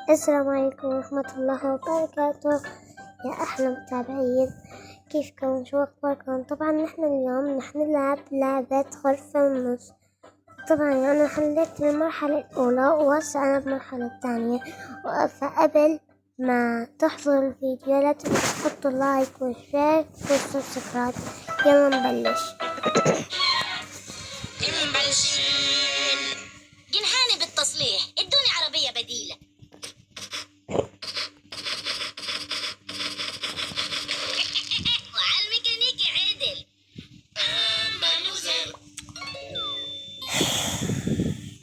السلام عليكم ورحمة الله وبركاته يا أحلى متابعين، كيفكم؟ شو أخباركم؟ طبعا نحن اليوم نلعب لعبة غرفة ونص. طبعا أنا حليت المرحلة الأولى وهسه أنا بالمرحلة الثانية، فقبل ما تحضروا الفيديو لا تنسوا تحطوا لايك وشير وسبسكرايب. يلا نبلش. جنحاني بالتصليح، ادوني عربية بديلة. وعلى الميكانيكي عدل.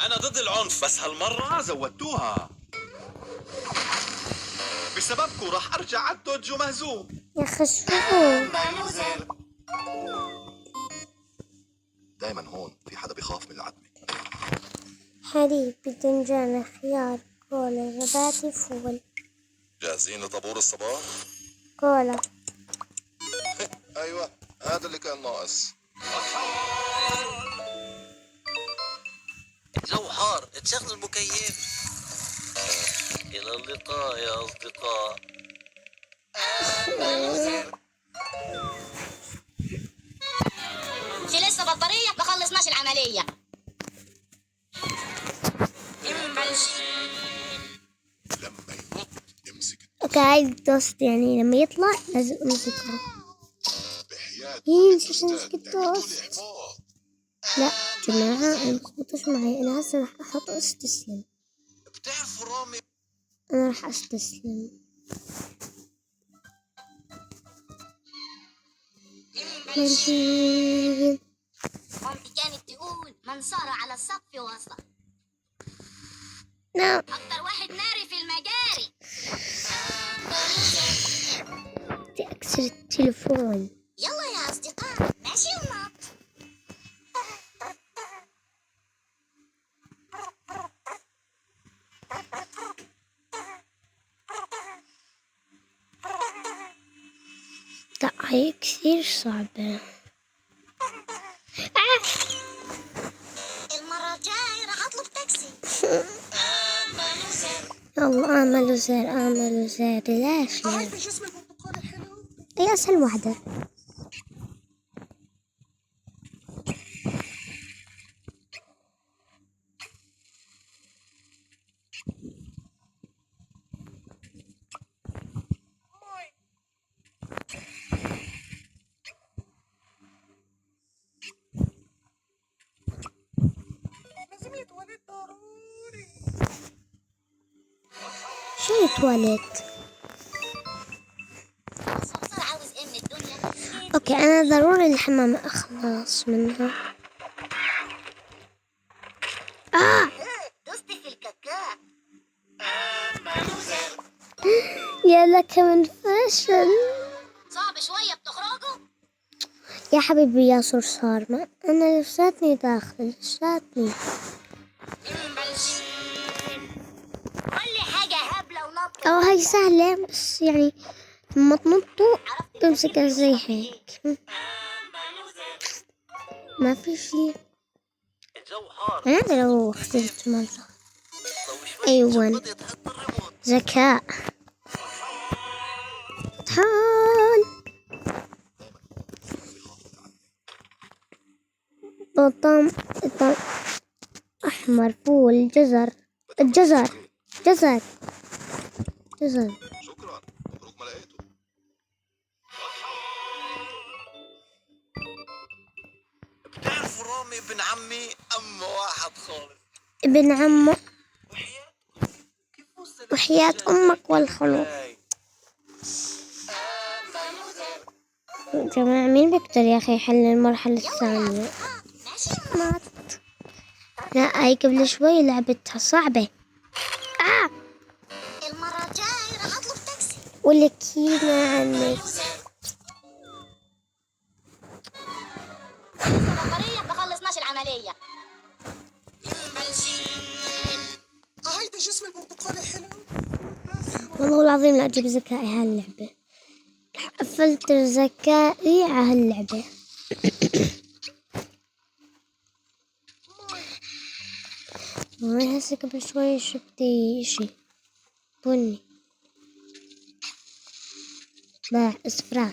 أنا ضد العنف، بس هالمرة زودتوها. بسببكم راح أرجع على الدوجو مهزوم. يا خشوع دايما هون في حدا بيخاف من العتمة. حليب باذنجان خيار كولا زبادي فول. جاهزين لطابور الصباح؟ كولا. أيوة، هذا اللي كان ناقص. جو حار، تشغل المكيف. إلى اللقاء يا أصدقاء. في لسه بطارية ما خلصناش العملية. لما ينط امسك عايز دوست، يعني لما يطلع لازم امسكه. بحياة نسيت امسك الدوست. لا جماعة انا مخبطوش معي، انا هسه راح احط استسلم. بتعرفوا رامي؟ انا راح استسلم. مامتي كانت تقول من سار على السقف وصل. نعم. أكتر واحد ناري في المجاري. بدي اكسر التليفون. يلا يا أصدقاء، ماشي ونط. لا هي كثير صعبة. المرة الجاي راح أطلب تاكسي. يلا آمل وزير آمل وزير. ليش يعني؟ هي أسهل واحدة. شو تواليت؟ صار عاوز إيه من الدنيا؟ اوكي انا ضروري الحمام اخلص منها. دوستي في الكاكاء. يا لك من فشل. صعب شوية بتخرجوا؟ يا حبيبي يا صرصار، ما انا لساتني داخل لساتني. كل حاجة هبلة ونط. او هاي سهلة، بس يعني لما تنطوا تمسكها زي هيك. ما في شي. الجو حار. انا لو اخترت مرة. طوي شوي. ايوه بديت تحط الريموت. ذكاء. طحال. بطم أحمر فول جزر. الجزر جزر. شكرا، مبروك ما لقيته. بتعرفوا رامي ابن عمي أم واحد خالص. ابن عمه. كيف وصل؟ وحياة أمك والخلق. جماعة مين بيقدر يا أخي يحل المرحلة الثانية؟ مات. لا هاي قبل شوي لعبتها صعبة. المرة الجاي راح أطلب تاكسي. ولكينا عنك. بطارية ما خلصناش العملية. هيدا جسم البرتقالي حلو. والله العظيم لا أجيب ذكائي هاللعبة. قفلت ذكائي على هاللعبة. هسه قبل شوي شفتي إشي. بني باع اسفراغ.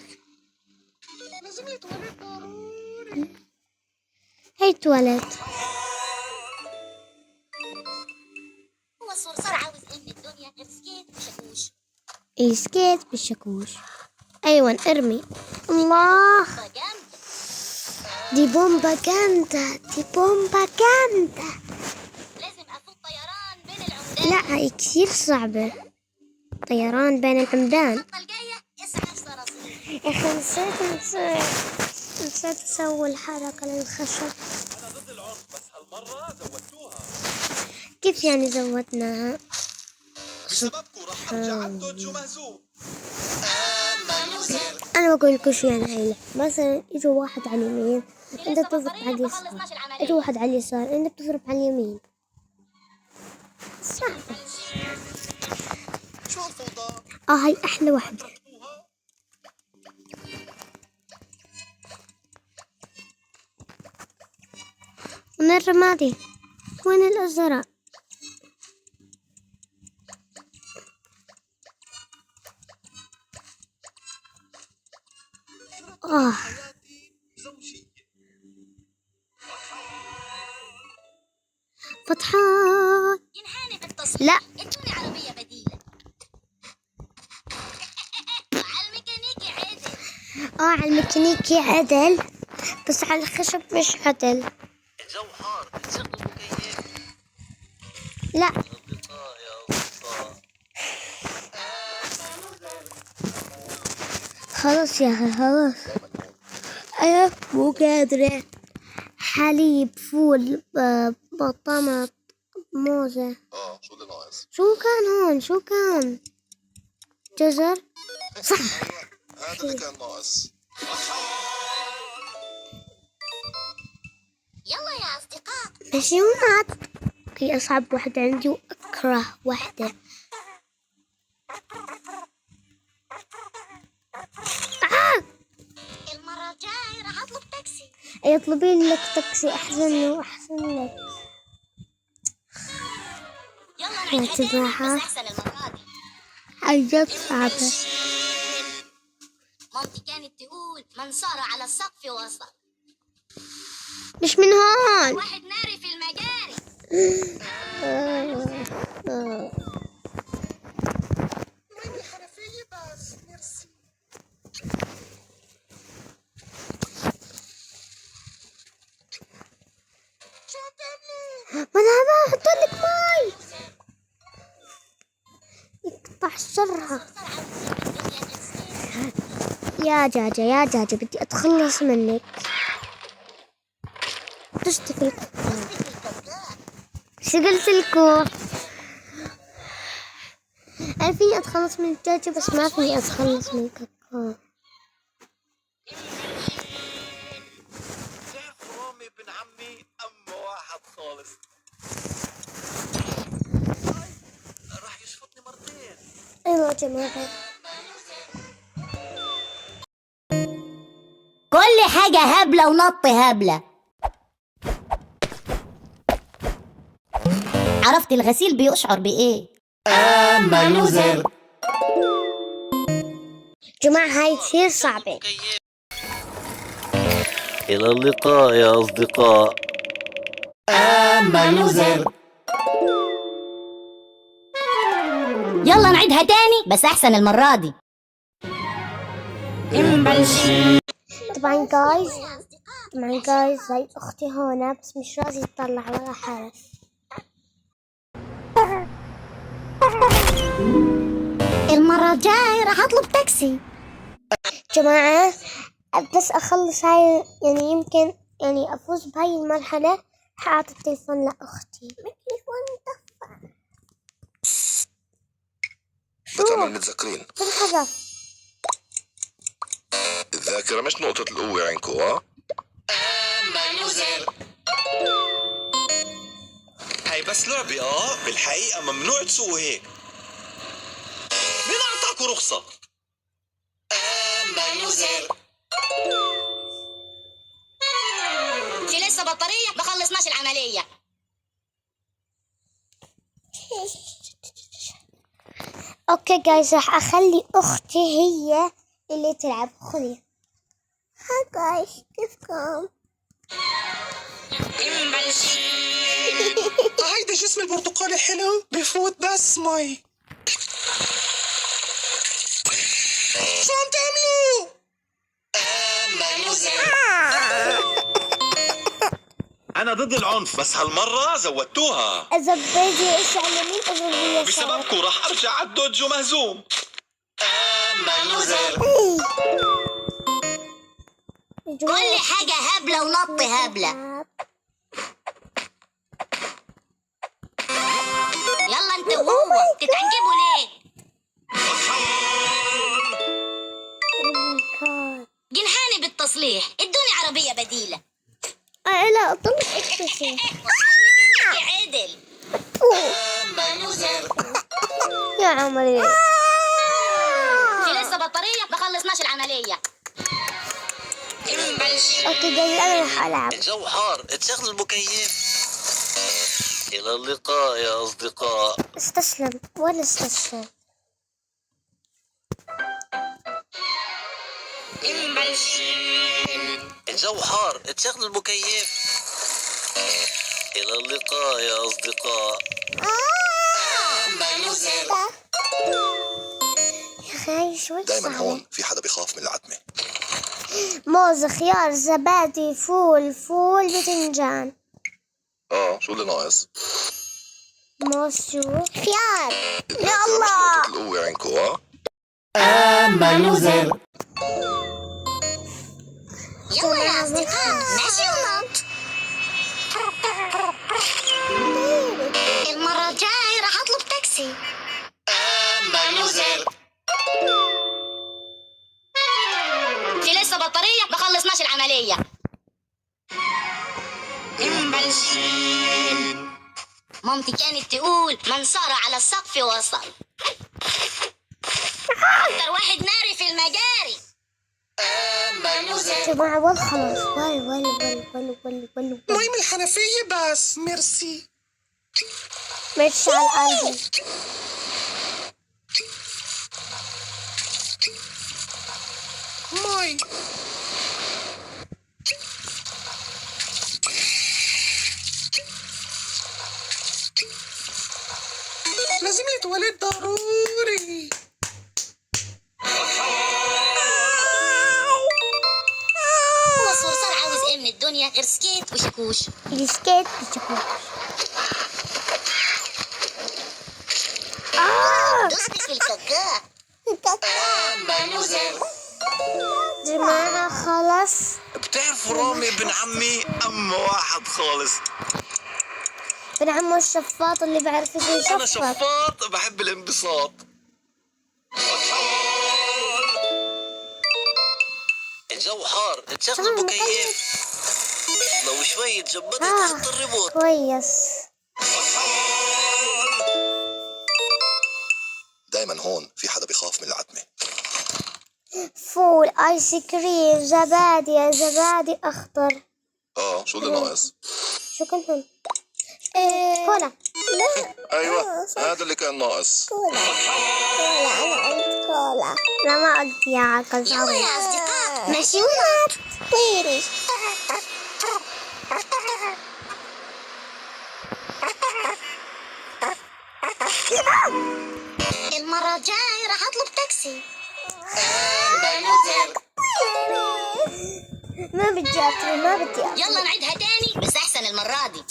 هي اتولد. هو الصرصار عاوز ايه من الدنيا غير سكيت وشاكوش. اي سكيت بالشاكوش. ايوه ارمي. الله، جامد. دي بومبا جامدة، دي بومبا جامدة. لازم افوت طيران بين العمدان. لا كثير صعبة، طيران بين العمدان. الخطة الجاية اسحب صراصير. يا أخي نسيت أسوي الحركة للخشب. أنا ضد العنف بس هالمرة زودتوها. كيف يعني زودناها؟ بسببكم راح أرجع أنتج ومهزوم. أنا بقول لكم شو يعني هاي. مثلا يجوا واحد على اليمين أنت بتضرب على ما اليسار، خلصناش العملية. يجوا واحد على اليسار أنت بتضرب على اليمين. صعبة. شو الفوضى؟ هاي أحلى واحدة. وين الرمادي؟ وين الأزرق؟ فتحان. ينحاني بالتصوير. لا ادوني عربية بديلة. على الميكانيكي عدل. على الميكانيكي عدل، بس على الخشب مش عدل. الجو حار، شغل المكيف. لا أصدقاء يا أصدقاء. خلاص يا أخي خلاص. أيوة مو قادرة. حليب، فول، بطمط، موزة. شو اللي ناقص؟ شو كان هون؟ شو كان؟ جزر. صح. هذا اللي كان ناقص. يلا يا أصدقاء. ماشي ومات. هي أصعب واحدة عندي وأكره واحدة. المرة الجاية راح أطلب تاكسي. يطلبين لك تاكسي أحسن وأحسن لك. يلا يا نعيدها تاني تباحة. بس أحسن المرة دي. عجب صعبة. مامتي كانت تقول من صار على السقف وصل. مش من هون. واحد ناري في المجاري. ما أنا بحط لك ماي يقطع شرها. يا جاجة يا جاجة بدي أتخلص منك. تشتكي شو قلت لكم؟ أنا فيني أتخلص من الدجاجة بس ما فيني أتخلص من الكاكا. تعرف رامي ابن عمي أما واحد خالص. راح يشفطني مرتين. أيوة يا جماعة. كل حاجة هبلة ونط هبلة. عرفت الغسيل بيشعر بإيه؟ أما لوزر. جماعة هاي كثير صعبة. إلى اللقاء يا أصدقاء. أما لوزر. يلا نعيدها تاني بس أحسن المرة دي. طبعا جايز هاي أختي هنا بس مش راضية تطلع ولا حرف. المرة الجاية راح أطلب تاكسي. جماعة بس أخلص هاي يعني يمكن يعني أفوز بهاي المرحلة حاعطي التليفون لأختي. التليفون مدفع. بتعمل متذكرين. بنحذف. الذاكرة مش نقطة القوة عندكم ها؟ أما لوزر. هاي بس لعبة بالحقيقة ممنوع تسووا هيك. مين أعطاكوا رخصة؟ أما لوزر. في لسه بطارية ما خلصناش العملية. اوكي جايز راح اخلي اختي هي اللي تلعب. خذي. هاي جايز كيفكم؟ هيدا جسم البرتقالي حلو بفوت بس مي. شو عم تعملوا؟ أنا ضد العنف بس هالمرة زودتوها. زبادي ايش على اليمين اضرب اليسار. بسببكم راح أرجع على الدوجو مهزوم. كل حاجة هبلة ونط هبلة. يلا انت وهو تتعنجبوا ليه؟ جنحاني بالتصليح، ادوني عربية بديلة. لا اطلق اكتشف. عدل. يا عمري في لسه بطارية ما خلصناش العملية. اوكي جاي انا راح العب. الجو حار، تشغل المكيف. إلى اللقاء يا أصدقاء. استسلم ولا استسلم. الجو حار، تشغل المكيف. إلى اللقاء يا أصدقاء. يا اخي شوي دايما صعبة. هون في حدا بيخاف من العتمة. موز خيار زبادي فول باذنجان. شو اللي ناقص؟ موز شو خيار. يا مش الله. نقطة القوة عندكم يلا يا أصدقاء ماشي ونط. المرة الجاي راح أطلب تاكسي. في لسه بطارية ما خلصناش العملية. مامتي كانت تقول من سار على السقف وصل. أكتر واحد ناري في المجاري. جماعة والله خلاص. ول مي من الحنفية بس ميرسي. ماشي على القلب. مي لازم يتولد ضروري. هو الصرصار عاوز ايه من الدنيا غير سكيت وشكوش. السكيت بالشكوك. دوسني في الكاكا. جماعة خلاص. بتعرفوا رامي ابن عمي أم واحد خالص. ابن عمو الشفاط اللي بعرف أنا يشفط. شفاط بحب الانبساط. الجو حار، تشغل المكيف. لو شوي تجمدت تحط الريموت. كويس. دايما هون في حدا بيخاف من العتمة. فول ايس كريم زبادي اخضر. شو اللي ناقص؟ شو كنتم؟ كولا. لا ايوه هذا اللي كان ناقص. كولا انا قلت كولا. لا ما قلت يا عقل. يلا يا أصدقاء ماشي ونط. طيري. المرة الجاي راح أطلب تاكسي. ما بدي أطلع. يلا نعيدها تاني بس أحسن المرة دي.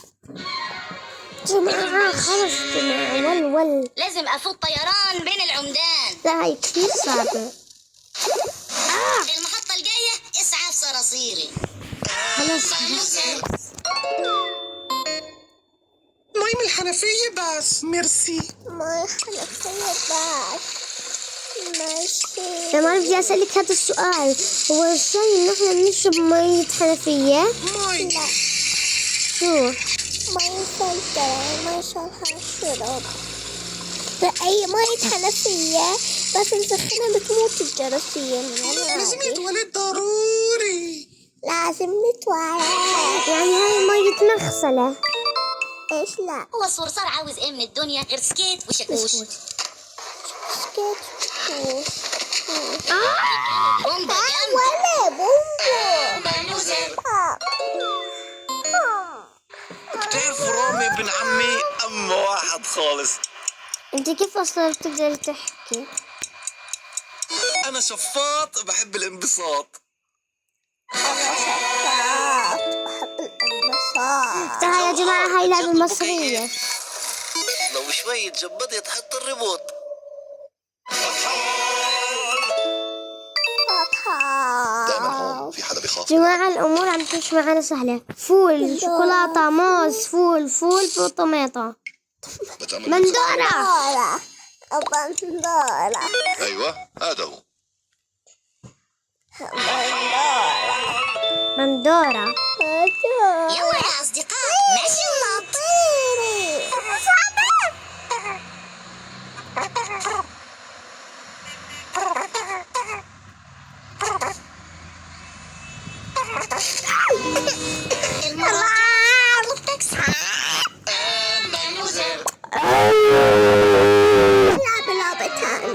جماعة خلص جماعة ول. لازم أفوت طيران بين العمدان. لا هي كثير صعبة. المحطة الجاية إسعاف صراصيري. خلاص. مي من الحنفية بس ميرسي. ما حنفية بس ماشي. ما بدي أسألك هذا السؤال. هو الشاي إن إحنا بنشرب مية حنفية؟ مي لا. شو؟ مية فلتر ما يصلح الشرب. أي مية حنفية بس نسخنها بتموت الجراثيم. لازم يتولد ضروري. لازم نتولد. يعني هاي مية مغسلة. ايش لا؟ هو الصرصار عاوز ايه من الدنيا غير سكيت وشكوش. سكيتش. بومبا جامدة. ولا بومبو. بتعرفوا رامي ابن عمي أما واحد خالص. انت كيف اصلا بتقدر تحكي؟ أنا شفاط بحب الانبساط. تعال يا جماعة، هاي لعبة مصرية. لو شوية جبدت حتى الريموت. دائما هون في حدا بيخاف. جماعة الأمور عم تمشي معنا سهلة. فول، شوكولاتة، موز، فول طماطة. مندورة. أيوة هذا هو. مندورة. يلا يا أصدقاء، ماشي النط. اطلب تاكسي.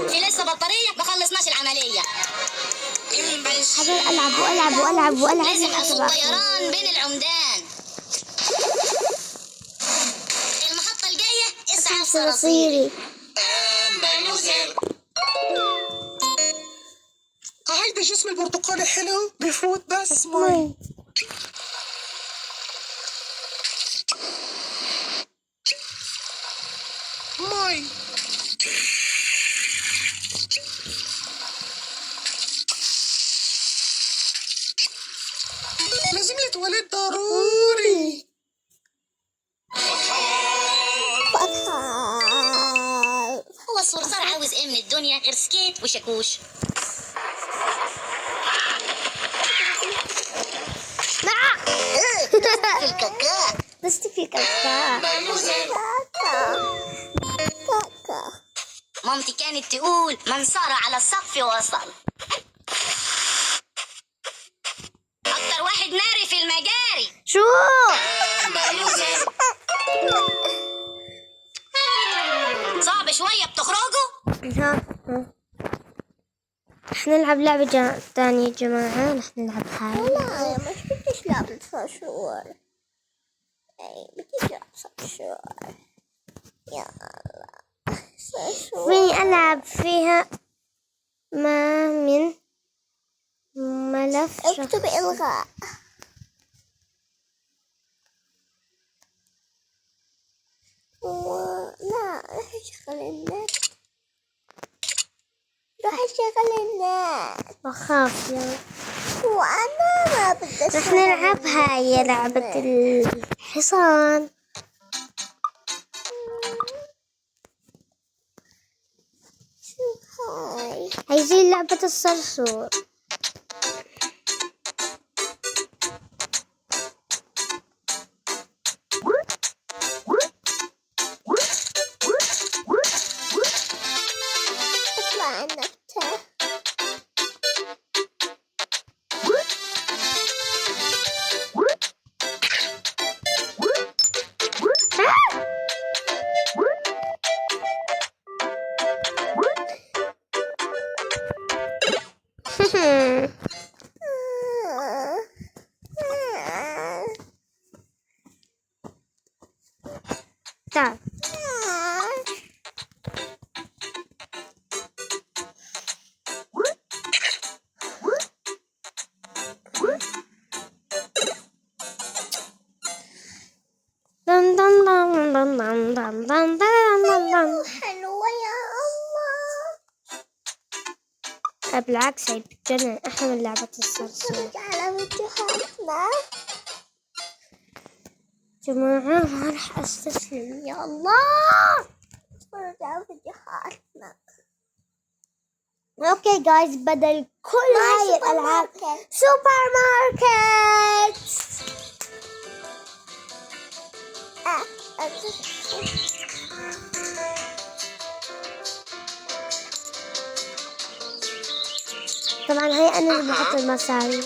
في لسه بطارية، ما خلصناش العملية. حبيبي ألعب لازم أسوق طيران بين العمدان. المحطة الجاية إسعاف صراصيري. هيدا جسم البرتقالي حلو بفوت بس مي. مي. لازم يتولد ضروري. هو الصرصار عاوز إيه من الدنيا غير سكيت وشاكوش؟ في الكاكا. بس في كاكا. مامتي كانت تقول من سار على السقف وصل. أكتر واحد ناري في المجاري. شو؟ صعب شوية بتخرجوا؟ ها. رح نلعب لعبة تانية يا جماعة. رح نلعب هاي. لا مش بديش لعبة صرصور. بديش لعبة صرصور. يلا صرصور. فيني ألعب فيها ما من ملف اكتب إلغاء. لا راح أشغل النت. بخاف يعني. وأنا ما بدي رح نلعب هاي لعبة الحصان. هاي زي لعبة الصرصور. اطلع النت. تعال. دن دن دن دن دن دن دن دن دن. حلوة يا الله. بالعكس هي بتجنن، أحلى من لعبة الصرصور. نتفرج على فيديوهاتنا. جماعة ما راح أستسلم يا الله. نتفرج على فيديوهاتنا. اوكي جايز، بدل كل هاي الألعاب سوبر ماركت. طبعا هاي أنا اللي بحط المصاري.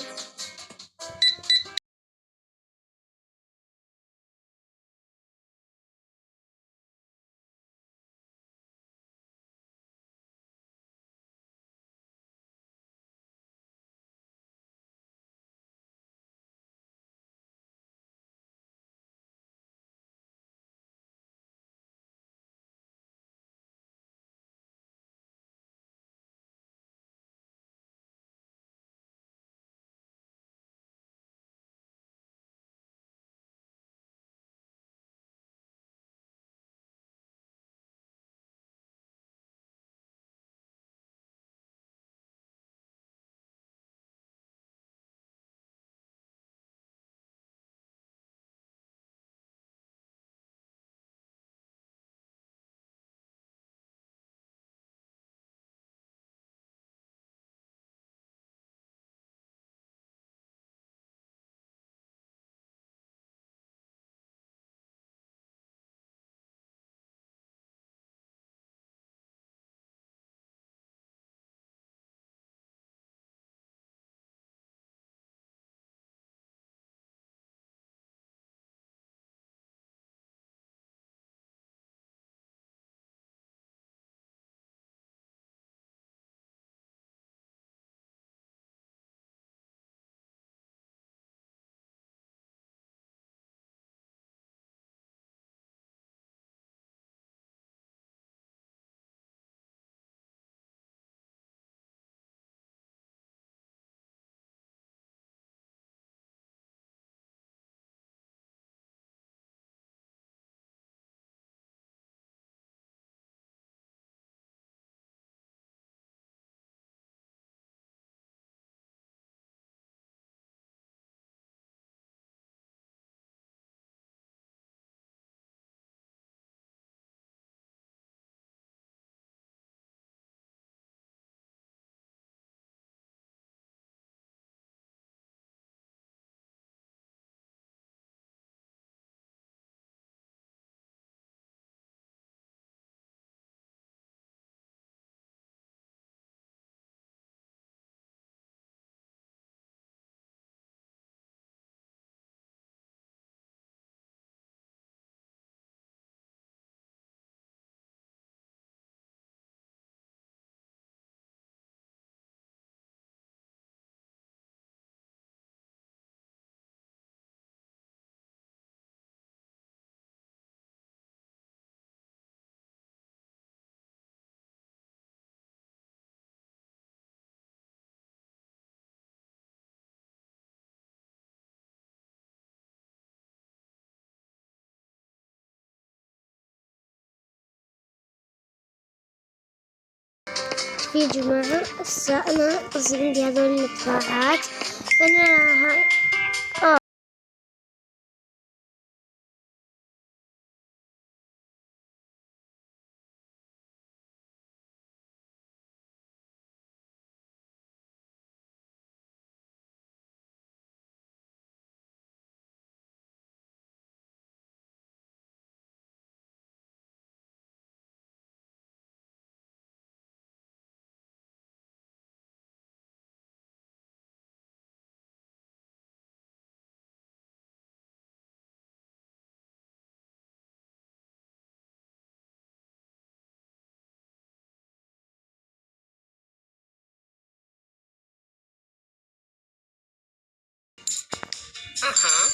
شوفي يا جماعة، هسه أنا قصدي عندي هذول التفاحات، فأنا هاي أها.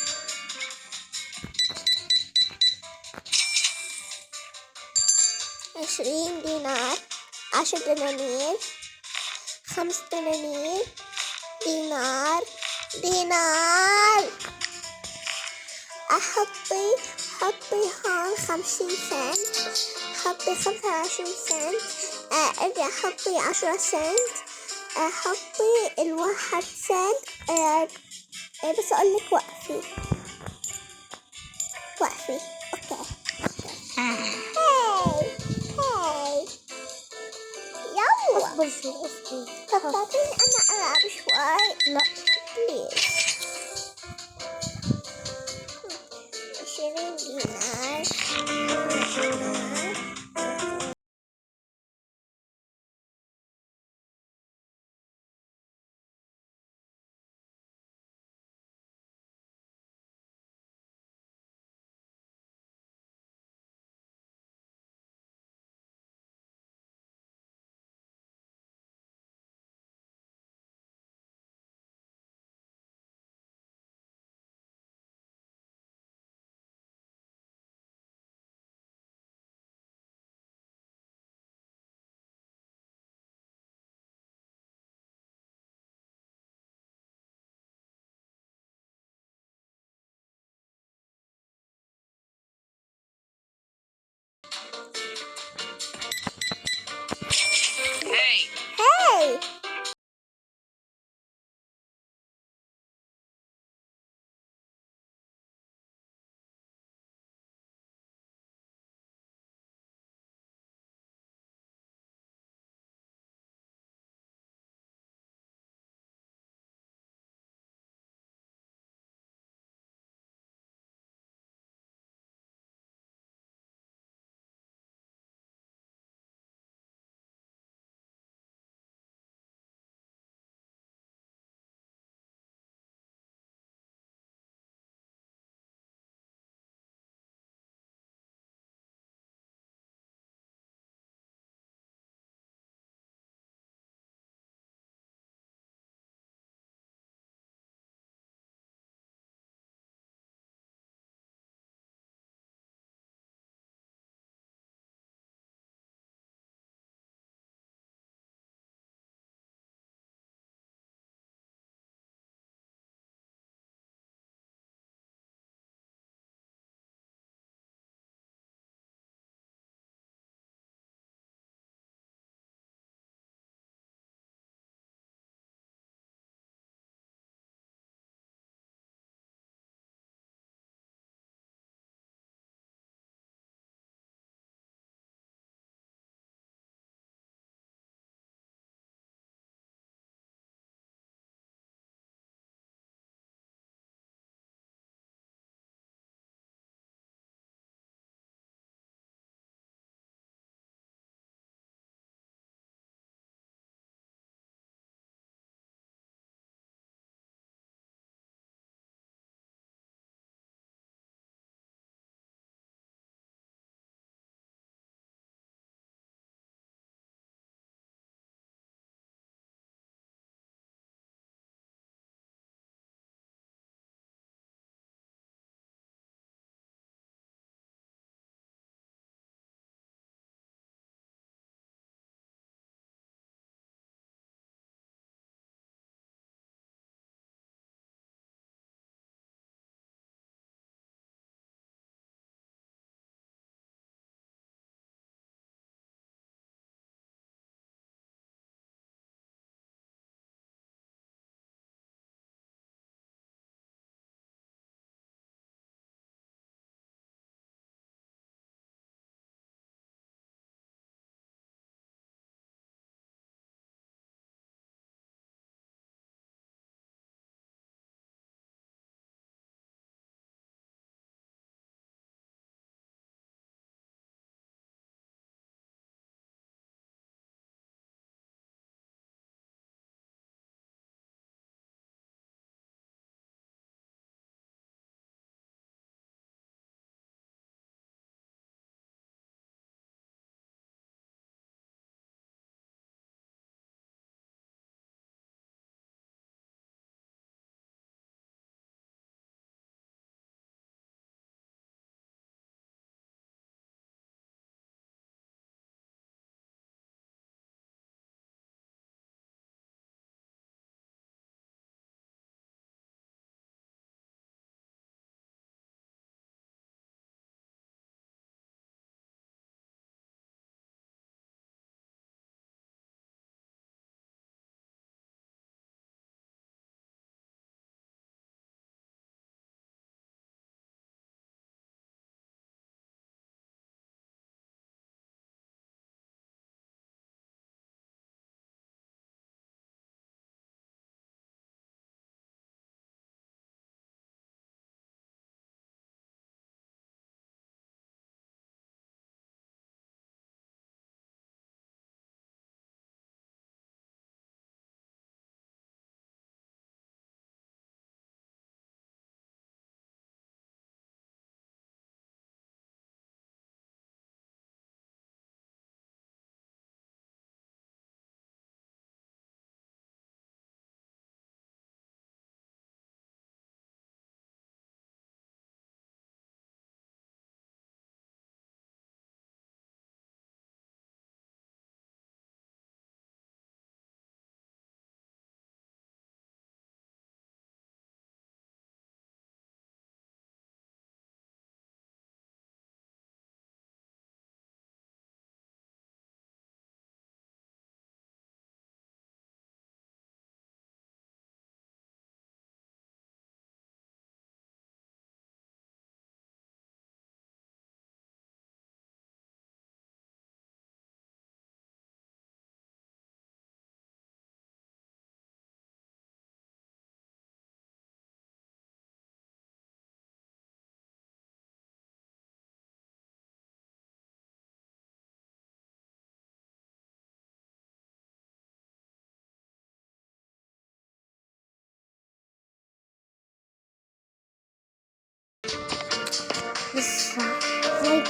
20 دينار، 10 دنانير، 5 دنانير، دينار، دينار. حطي هون 50 سنت، حطي 25 سنت، ارجع حطي 10 سنت، حطي 1 سنت. بس أقولك وقفي اوكي. هاي يلا. أصبر شوي أصبر. طب تعطيني أنا ألعب شوي. لا بليز. 20 دينار.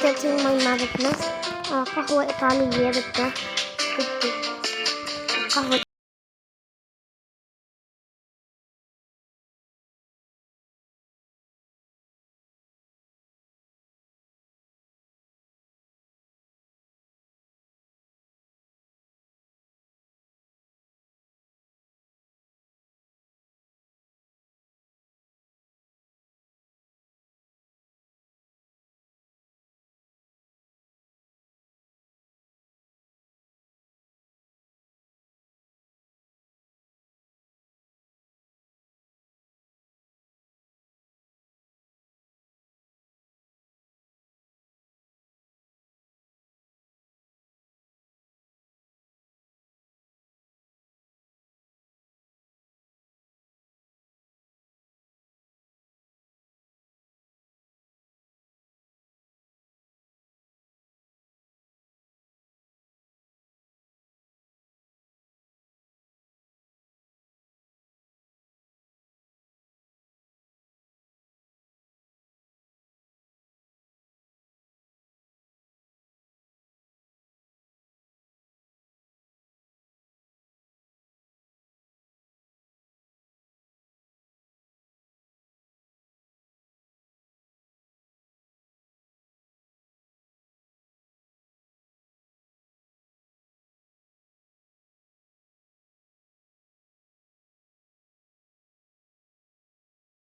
كرتين مي ما بدنا. قهوة إيطالية بدنا. بدي قهوة.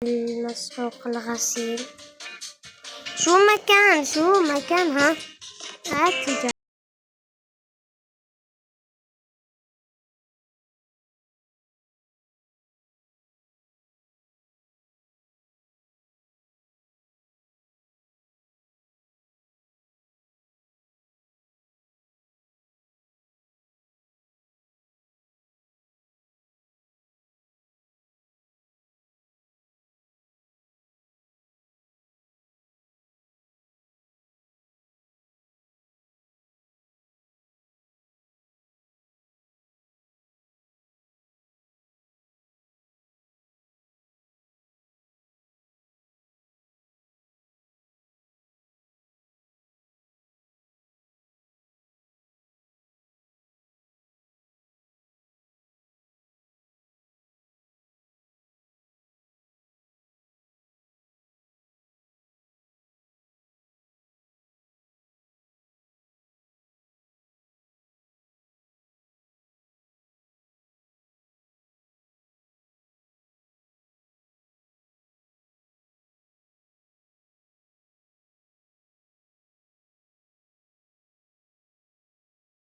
المسحوق الغسيل. شو مكان ها؟ هات